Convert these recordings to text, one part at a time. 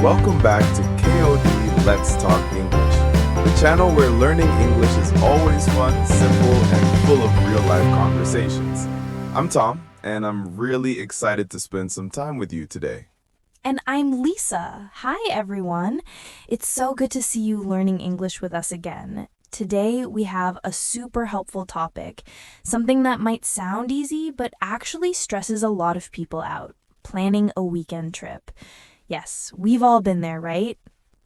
welcome back to KOD Let's Talk English, the channel where learning English is always fun, simple, and full of real-life conversations. I'm Tom, and I'm really excited to spend some time with you today. And I'm Lisa. Hi, everyone. It's so good to see you learning English with us again. Today, we have a super helpful topic, something that might sound easy, but actually stresses a lot of people out: planning a weekend trip. Yes, we've all been there, right?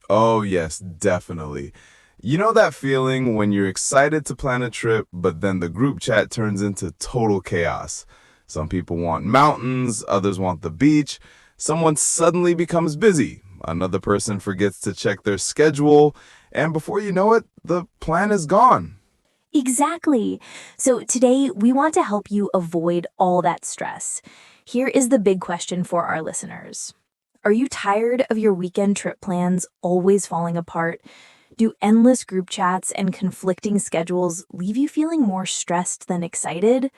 Oh, yes, definitely. You know that feeling when you're excited to plan a trip, but then the group chat turns into total chaos. Some people want mountains, others want the beach. Someone suddenly becomes busy. Another person forgets to check their schedule, and before you know it, the plan is gone. Exactly. So today, we want to help you avoid all that stress. Here is the big question for our listeners. Are you tired of your weekend trip plans always falling apart? Do endless group chats and conflicting schedules leave you feeling more stressed than excited?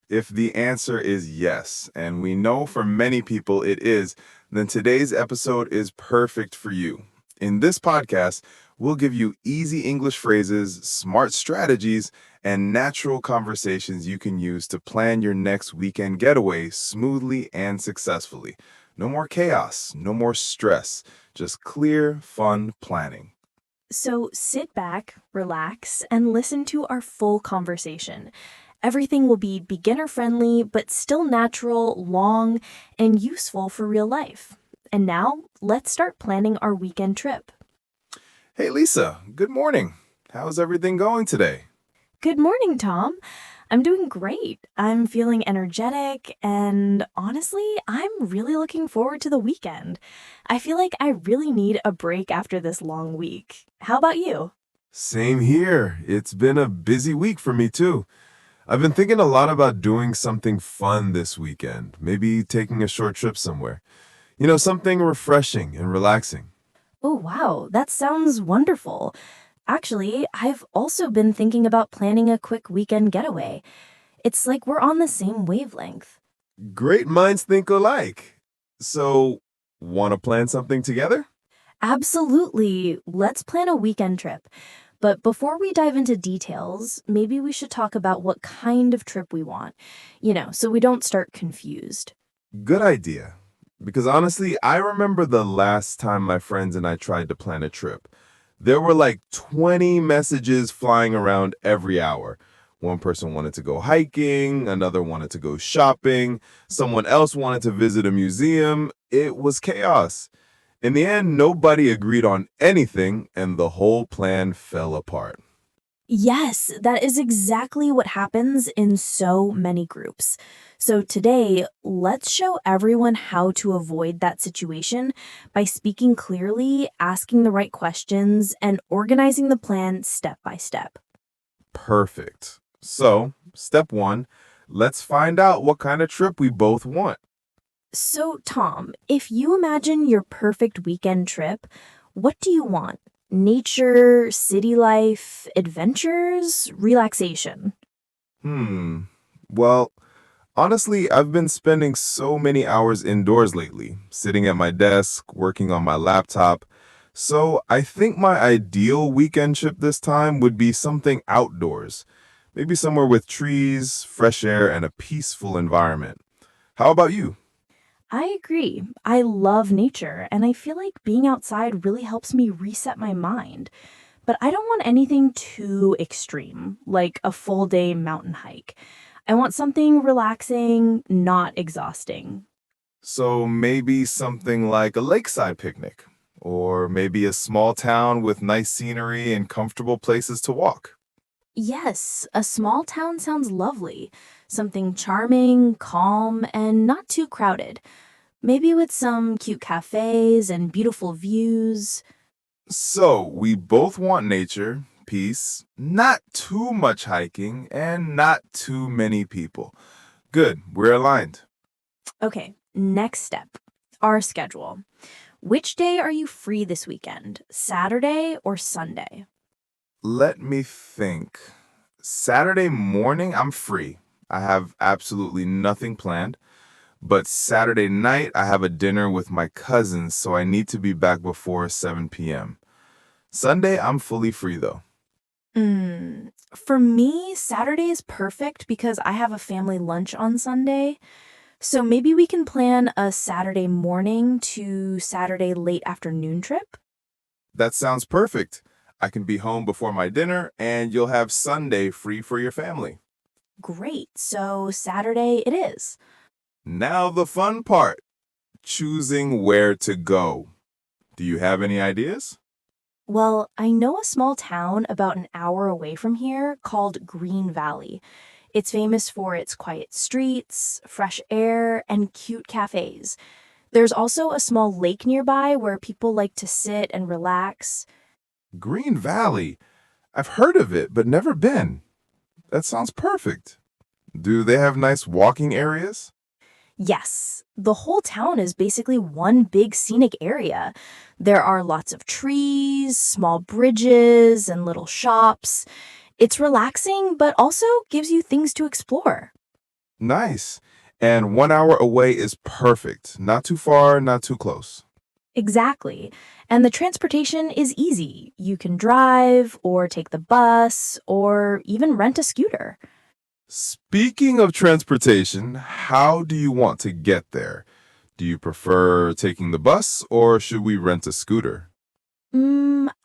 If the answer is yes, and we know for many people it is, then today's episode is perfect for you. In this podcast, we'll give you easy English phrases, smart strategies, and natural conversations you can use to plan your next weekend getaway smoothly and successfully. No more chaos, no more stress, just clear, fun planning. So sit back, relax, and listen to our full conversation. Everything will be beginner friendly, but still natural, long, and useful for real life. And now, let's start planning our weekend trip. Hey Lisa, good morning. How's everything going today? Good morning, Tom. I'm doing great. I'm feeling energetic, and honestly, I'm really looking forward to the weekend. I feel like I really need a break after this long week. How about you? Same here. It's been a busy week for me too. I've been thinking a lot about doing something fun this weekend, maybe taking a short trip somewhere. Something refreshing and relaxing. Oh, wow, that sounds wonderful. Actually, I've also been thinking about planning a quick weekend getaway. It's like we're on the same wavelength. Great minds think alike. So, want to plan something together? Absolutely. Let's plan a weekend trip. But before we dive into details, maybe we should talk about what kind of trip we want, so we don't start confused. Good idea. Because honestly, I remember the last time my friends and I tried to plan a trip. There were like 20 messages flying around every hour. One person wanted to go hiking, another wanted to go shopping, someone else wanted to visit a museum. It was chaos. In the end, nobody agreed on anything, and the whole plan fell apart. Yes, that is exactly what happens in so many groups. So today, let's show everyone how to avoid that situation by speaking clearly, asking the right questions, and organizing the plan step by step. Perfect. So, step one, let's find out what kind of trip we both want. So, Tom, if you imagine your perfect weekend trip, what do you want? Nature, city life, adventures, relaxation? Hmm. Well, honestly, I've been spending so many hours indoors lately, sitting at my desk, working on my laptop. So I think my ideal weekend trip this time would be something outdoors. Maybe somewhere with trees, fresh air, and a peaceful environment. How about you? I agree. I love nature, and I feel like being outside really helps me reset my mind. But I don't want anything too extreme, like a full day mountain hike. I want something relaxing, not exhausting. So maybe something like a lakeside picnic, or maybe a small town with nice scenery and comfortable places to walk. Yes, a small town sounds lovely. Something charming, calm, and not too crowded. Maybe with some cute cafes and beautiful views. So we both want nature, peace, not too much hiking, and not too many people. Good, we're aligned. Okay, next step, our schedule. Which day are you free this weekend? Saturday or Sunday? Let me think. Saturday morning, I'm free. I have absolutely nothing planned. But Saturday night, I have a dinner with my cousins, so I need to be back before 7 p.m. Sunday, I'm fully free though. For me, Saturday is perfect because I have a family lunch on Sunday. So maybe we can plan a Saturday morning to Saturday late afternoon trip? That sounds perfect. I can be home before my dinner, and you'll have Sunday free for your family. Great. So Saturday it is. Now the fun part, choosing where to go. Do you have any ideas? Well, I know a small town about an hour away from here called Green Valley. It's famous for its quiet streets, fresh air, and cute cafes. There's also a small lake nearby where people like to sit and relax. Green Valley. I've heard of it, but never been. That sounds perfect. Do they have nice walking areas? Yes, the whole town is basically one big scenic area. There are lots of trees, small bridges, and little shops. It's relaxing, but also gives you things to explore. Nice. And 1 hour away is perfect. Not too far, not too close. Exactly. And the transportation is easy. You can drive, or take the bus, or even rent a scooter. Speaking of transportation, how do you want to get there? Do you prefer taking the bus or should we rent a scooter?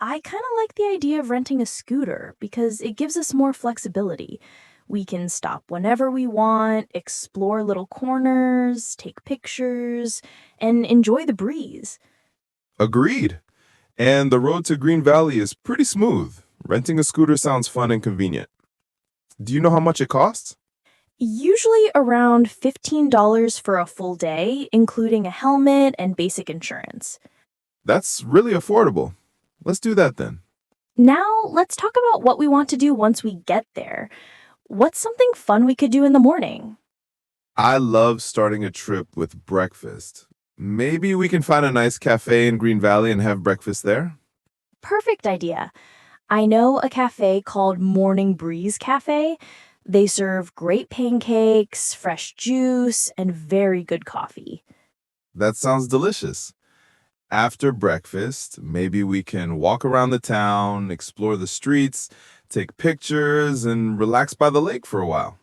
I kind of like the idea of renting a scooter because it gives us more flexibility. We can stop whenever we want, explore little corners, take pictures, and enjoy the breeze. Agreed. And the road to Green Valley is pretty smooth. Renting a scooter sounds fun and convenient. Do you know how much it costs? Usually around $15 for a full day, including a helmet and basic insurance. That's really affordable. Let's do that then. Now, let's talk about what we want to do once we get there. What's something fun we could do in the morning? I love starting a trip with breakfast. Maybe we can find a nice cafe in Green Valley and have breakfast there? Perfect idea. I know a cafe called Morning Breeze Cafe. They serve great pancakes, fresh juice, and very good coffee. That sounds delicious. After breakfast, maybe we can walk around the town, explore the streets, take pictures, and relax by the lake for a while.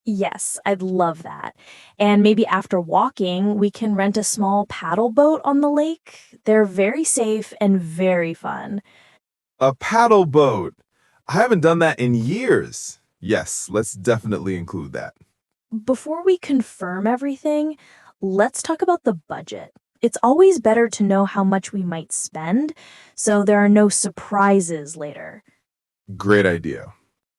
Yes, I'd love that. And maybe after walking, we can rent a small paddle boat on the lake. They're very safe and very fun. A paddle boat. I haven't done that in years. Yes, let's definitely include that. Before we confirm everything, let's talk about the budget. It's always better to know how much we might spend so there are no surprises later. Great idea.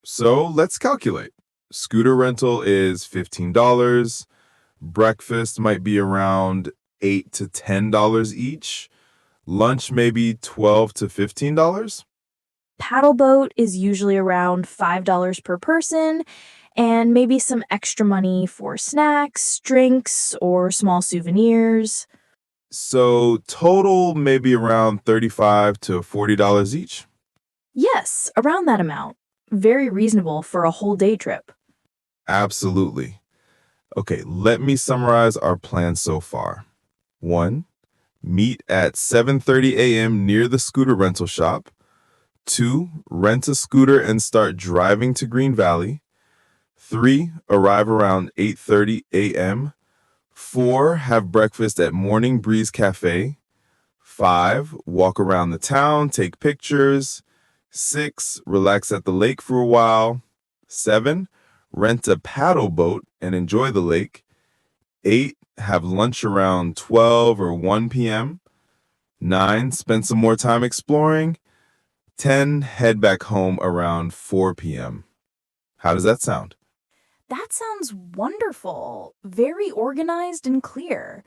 So let's calculate. Scooter rental is $15. Breakfast might be around $8 to $10 each. Lunch maybe $12 to $15. Paddle boat is usually around $5 per person, and maybe some extra money for snacks, drinks, or small souvenirs. So total maybe around $35 to $40 each. Yes, around that amount. Very reasonable for a whole day trip. Absolutely. Okay, let me summarize our plan so far. 1. Meet at 7:30 a.m. near the scooter rental shop. 2. Rent a scooter and start driving to Green Valley. 3. Arrive around 8:30 a.m. 4. Have breakfast at Morning Breeze Cafe. 5. Walk around the town, take pictures. 6. Relax at the lake for a while. 7. Rent a paddle boat and enjoy the lake. 8. Have lunch around 12 or 1 p.m. 9. Spend some more time exploring. 10. Head back home around 4 p.m. How does that sound? That sounds wonderful. Very organized and clear.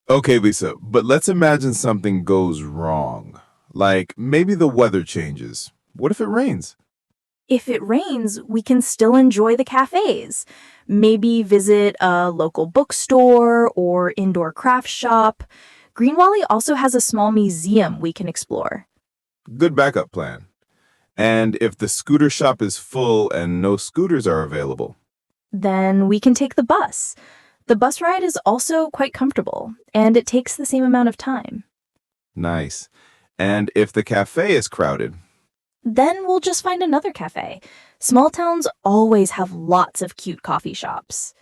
Okay, Lisa, but let's imagine something goes wrong. Like maybe the weather changes. What if it rains? If it rains, we can still enjoy the cafes. Maybe visit a local bookstore or indoor craft shop. Green Valley also has a small museum we can explore. Good backup plan. And if the scooter shop is full and no scooters are available? Then we can take the bus. The bus ride is also quite comfortable, and it takes the same amount of time. Nice. And if the cafe is crowded? Then we'll just find another cafe. Small towns always have lots of cute coffee shops.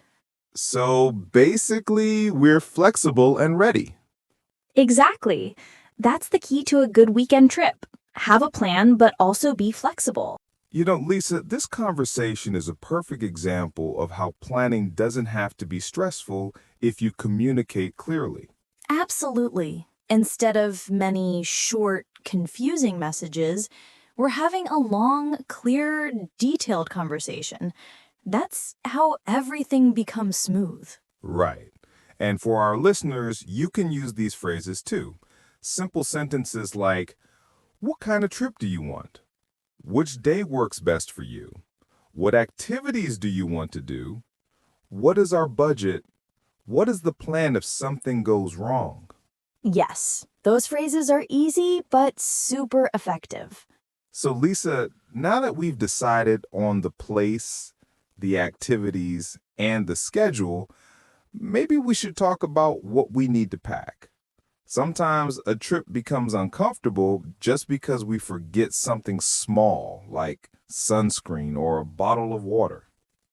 So basically, we're flexible and ready. Exactly. That's the key to a good weekend trip. Have a plan, but also be flexible. You know, Lisa, this conversation is a perfect example of how planning doesn't have to be stressful if you communicate clearly. Absolutely. Instead of many short, confusing messages, we're having a long, clear, detailed conversation. That's how everything becomes smooth. Right. And for our listeners, you can use these phrases too. Simple sentences like, what kind of trip do you want? Which day works best for you? What activities do you want to do? What is our budget? What is the plan if something goes wrong? Yes, those phrases are easy but super effective. So, Lisa, now that we've decided on the place, the activities, and the schedule, maybe we should talk about what we need to pack. Sometimes a trip becomes uncomfortable just because we forget something small, like sunscreen or a bottle of water.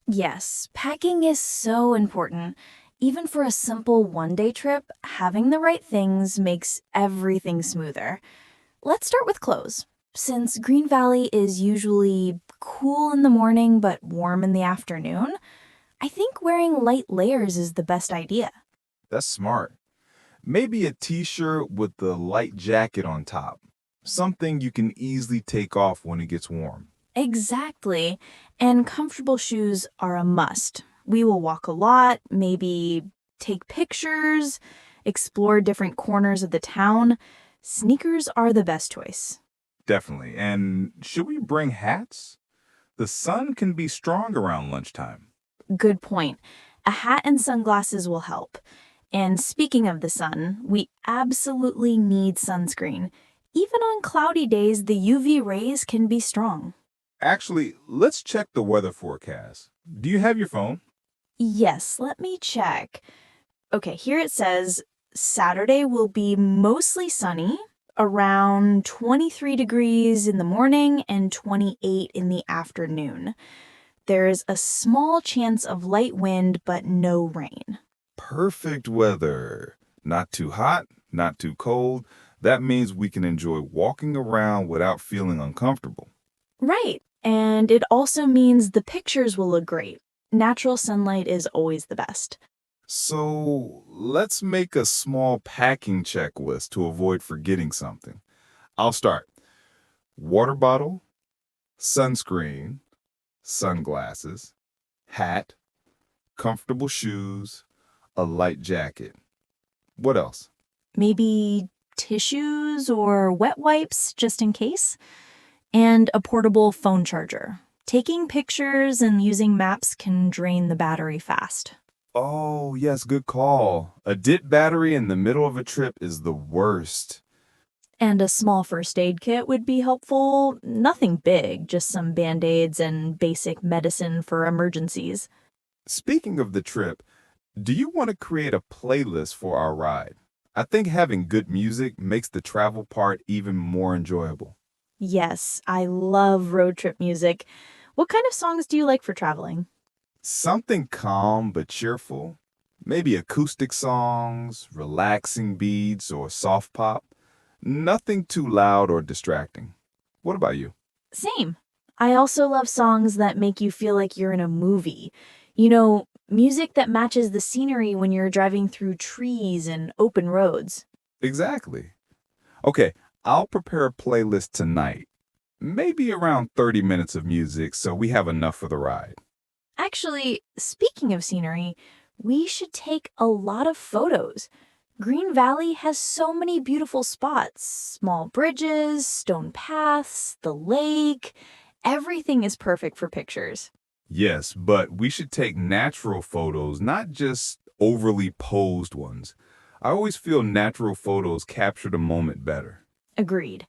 Yes, packing is so important. Even for a simple one-day trip, having the right things makes everything smoother. Let's start with clothes. Since Green Valley is usually cool in the morning but warm in the afternoon, I think wearing light layers is the best idea. That's smart. Maybe a t-shirt with the light jacket on top. Something you can easily take off when it gets warm. Exactly. And comfortable shoes are a must. We will walk a lot, maybe take pictures, explore different corners of the town. Sneakers are the best choice. Definitely. And should we bring hats? The sun can be strong around lunchtime. Good point. A hat and sunglasses will help. And speaking of the sun, we absolutely need sunscreen. Even on cloudy days, the UV rays can be strong. Actually, let's check the weather forecast. Do you have your phone? Yes, let me check. Okay, here it says Saturday will be mostly sunny, around 23 degrees in the morning and 28 in the afternoon. There is a small chance of light wind, but no rain. Perfect weather. Not too hot, not too cold. That means we can enjoy walking around without feeling uncomfortable. Right. And it also means the pictures will look great. Natural sunlight is always the best. So let's make a small packing checklist to avoid forgetting something. I'll start. Water bottle, sunscreen, sunglasses, hat, comfortable shoes, a light jacket. What else? Maybe tissues or wet wipes just in case, and a portable phone charger. Taking pictures and using maps can drain the battery fast. Oh, yes, good call. A DIT battery in the middle of a trip is the worst. And a small first aid kit would be helpful. Nothing big, just some band aids and basic medicine for emergencies. Speaking of the trip, do you want to create a playlist for our ride? I think having good music makes the travel part even more enjoyable. Yes, I love road trip music. What kind of songs do you like for traveling? Something calm but cheerful. Maybe acoustic songs, relaxing beats, or soft pop. Nothing too loud or distracting. What about you? Same. I also love songs that make you feel like you're in a movie. Music that matches the scenery when you're driving through trees and open roads. Exactly. Okay, I'll prepare a playlist tonight. Maybe around 30 minutes of music so we have enough for the ride. Actually, speaking of scenery, we should take a lot of photos. Green Valley has so many beautiful spots, small bridges, stone paths, the lake. Everything is perfect for pictures. Yes, but we should take natural photos, not just overly posed ones. I always feel natural photos capture the moment better. Agreed.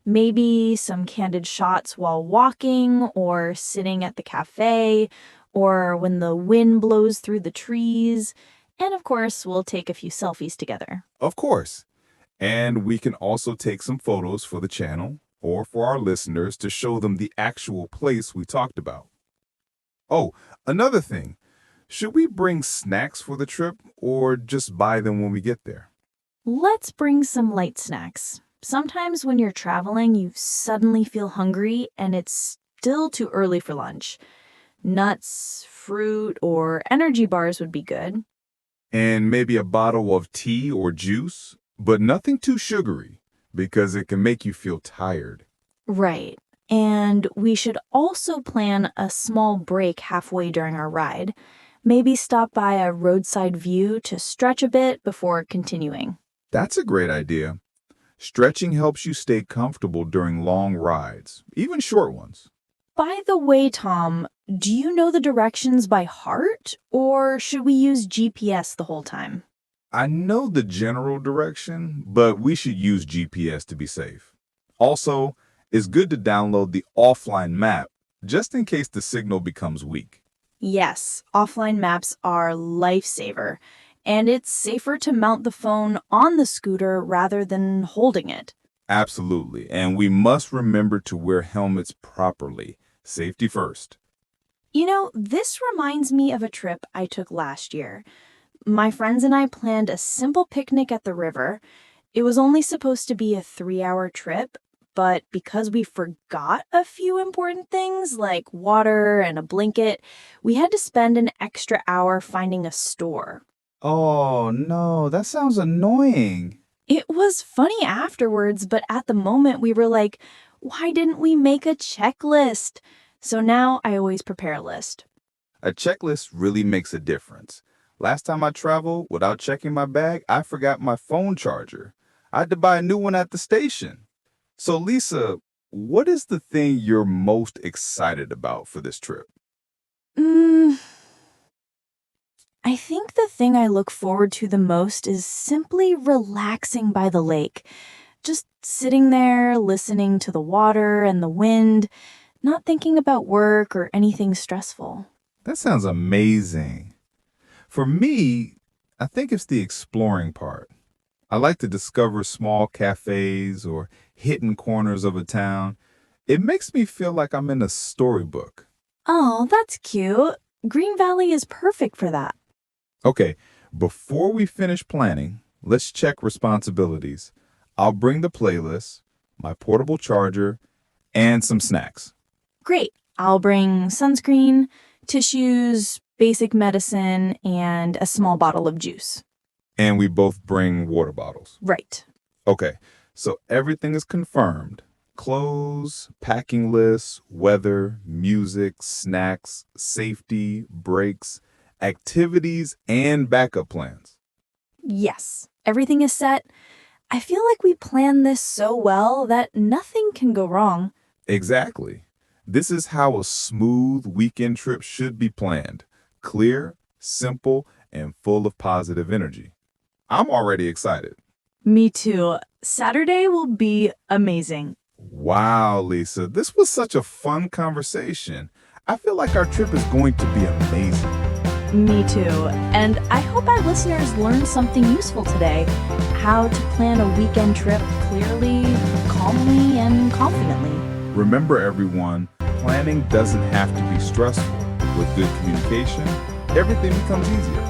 Maybe some candid shots while walking or sitting at the cafe or when the wind blows through the trees. And of course, we'll take a few selfies together. Of course. And we can also take some photos for the channel or for our listeners to show them the actual place we talked about. Oh, another thing. Should we bring snacks for the trip or just buy them when we get there? Let's bring some light snacks. Sometimes when you're traveling, you suddenly feel hungry and it's still too early for lunch. Nuts, fruit, or energy bars would be good. And maybe a bottle of tea or juice, but nothing too sugary because it can make you feel tired. Right. And we should also plan a small break halfway during our ride. Maybe stop by a roadside view to stretch a bit before continuing. That's a great idea. Stretching helps you stay comfortable during long rides, even short ones. By the way, Tom, do you know the directions by heart, or should we use GPS the whole time? I know the general direction, but we should use GPS to be safe. Also, it's good to download the offline map just in case the signal becomes weak. Yes, offline maps are lifesaver, and it's safer to mount the phone on the scooter rather than holding it. Absolutely, and we must remember to wear helmets properly. Safety first. You know, this reminds me of a trip I took last year. My friends and I planned a simple picnic at the river. It was only supposed to be a 3-hour trip, but because we forgot a few important things like water and a blanket, we had to spend an extra hour finding a store. Oh, no, that sounds annoying. It was funny afterwards, but at the moment we were like, why didn't we make a checklist? So now I always prepare a list. A checklist really makes a difference. Last time I traveled, without checking my bag, I forgot my phone charger. I had to buy a new one at the station. So, Lisa, what is the thing you're most excited about for this trip? I think the thing I look forward to the most is simply relaxing by the lake. Just sitting there, listening to the water and the wind, not thinking about work or anything stressful. That sounds amazing. For me, I think it's the exploring part. I like to discover small cafes or hidden corners of a town. It makes me feel like I'm in a storybook. Oh, that's cute. Green Valley is perfect for that. Okay, before we finish planning, let's check responsibilities. I'll bring the playlist, my portable charger, and some snacks. Great. I'll bring sunscreen, tissues, basic medicine, and a small bottle of juice. And we both bring water bottles. Right. Okay, so everything is confirmed. Clothes, packing lists, weather, music, snacks, safety, breaks, activities, and backup plans. Yes, everything is set. I feel like we planned this so well that nothing can go wrong. Exactly. This is how a smooth weekend trip should be planned. Clear, simple, and full of positive energy. I'm already excited. Me too. Saturday will be amazing. Wow, Lisa, this was such a fun conversation. I feel like our trip is going to be amazing. Me too. And I hope our listeners learned something useful today. How to plan a weekend trip clearly, calmly, and confidently. Remember, everyone, planning doesn't have to be stressful. With good communication, everything becomes easier.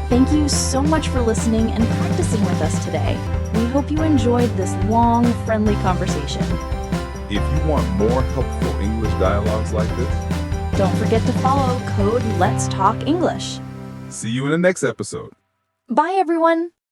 Thank you so much for listening and practicing with us today. We hope you enjoyed this long, friendly conversation. If you want more helpful English dialogues like this, don't forget to follow Code Let's Talk English. see you in the next episode. Bye, everyone.